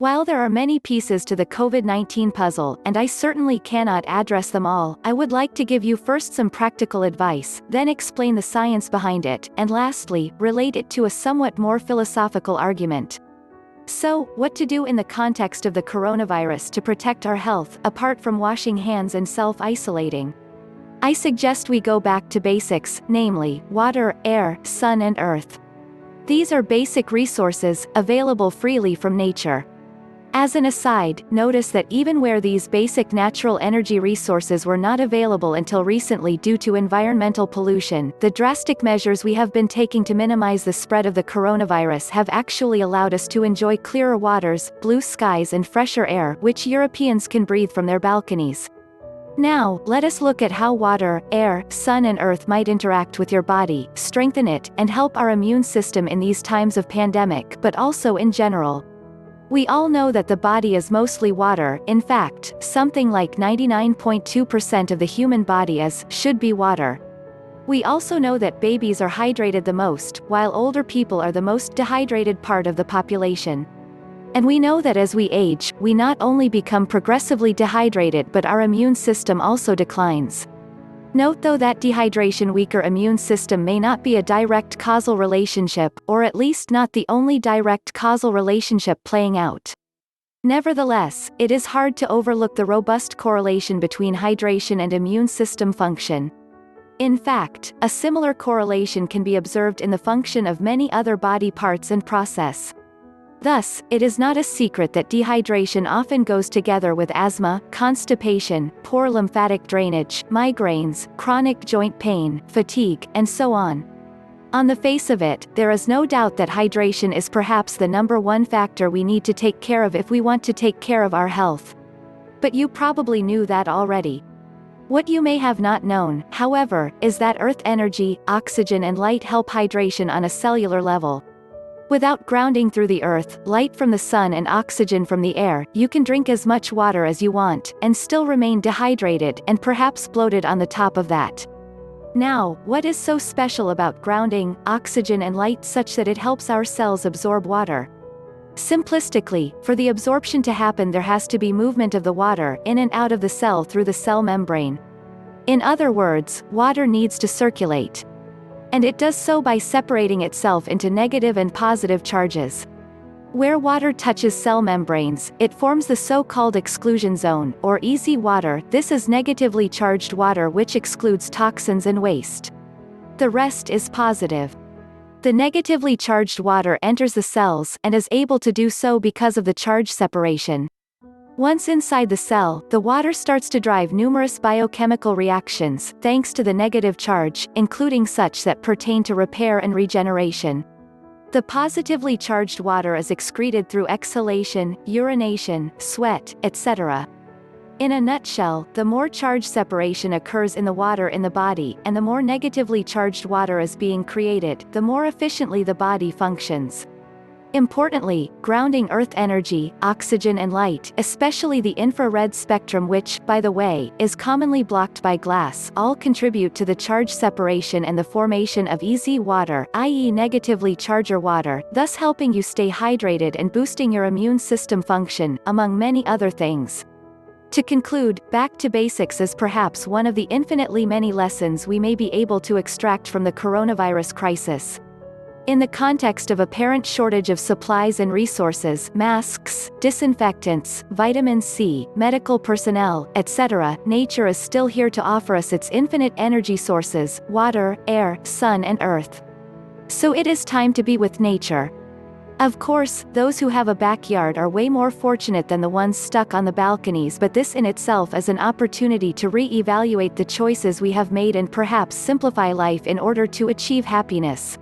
While there are many pieces to the COVID-19 puzzle, and I certainly cannot address them all, I would like to give you first some practical advice, then explain the science behind it, and lastly, relate it to a somewhat more philosophical argument. So, what to do in the context of the coronavirus to protect our health, apart from washing hands and self-isolating? I suggest we go back to basics, namely, water, air, sun and earth. These are basic resources, available freely from nature. As an aside, notice that even where these basic natural energy resources were not available until recently due to environmental pollution, the drastic measures we have been taking to minimize the spread of the coronavirus have actually allowed us to enjoy clearer waters, blue skies and fresher air, which Europeans can breathe from their balconies. Now, let us look at how water, air, sun and earth might interact with your body, strengthen it, and help our immune system in these times of pandemic, but also in general. We all know that the body is mostly water. In fact, something like 99.2% of the human body should be water. We also know that babies are hydrated the most, while older people are the most dehydrated part of the population. And we know that as we age, we not only become progressively dehydrated but our immune system also declines. Note though that dehydration weaker immune system may not be a direct causal relationship, or at least not the only direct causal relationship playing out. Nevertheless, it is hard to overlook the robust correlation between hydration and immune system function. In fact, a similar correlation can be observed in the function of many other body parts and process. Thus, it is not a secret that dehydration often goes together with asthma, constipation, poor lymphatic drainage, migraines, chronic joint pain, fatigue, and so on. On the face of it, there is no doubt that hydration is perhaps the number one factor we need to take care of if we want to take care of our health. But you probably knew that already. What you may have not known, however, is that earth energy, oxygen and light help hydration on a cellular level. Without grounding through the earth, light from the sun and oxygen from the air, you can drink as much water as you want, and still remain dehydrated, and perhaps bloated on the top of that. Now, what is so special about grounding, oxygen and light such that it helps our cells absorb water? Simplistically, for the absorption to happen there has to be movement of the water in and out of the cell through the cell membrane. In other words, water needs to circulate. And it does so by separating itself into negative and positive charges. Where water touches cell membranes, it forms the so-called exclusion zone, or easy water. This is negatively charged water which excludes toxins and waste. The rest is positive. The negatively charged water enters the cells, and is able to do so because of the charge separation. Once inside the cell, the water starts to drive numerous biochemical reactions, thanks to the negative charge, including such that pertain to repair and regeneration. The positively charged water is excreted through exhalation, urination, sweat, etc. In a nutshell, the more charge separation occurs in the water in the body, and the more negatively charged water is being created, the more efficiently the body functions. Importantly, grounding earth energy, oxygen and light, especially the infrared spectrum which, by the way, is commonly blocked by glass, all contribute to the charge separation and the formation of easy water, i.e. negatively charged water, thus helping you stay hydrated and boosting your immune system function, among many other things. To conclude, back to basics is perhaps one of the infinitely many lessons we may be able to extract from the coronavirus crisis. In the context of apparent shortage of supplies and resources, masks, disinfectants, vitamin C, medical personnel, etc., nature is still here to offer us its infinite energy sources, water, air, sun and earth. So it is time to be with nature. Of course, those who have a backyard are way more fortunate than the ones stuck on the balconies, but this in itself is an opportunity to re-evaluate the choices we have made and perhaps simplify life in order to achieve happiness.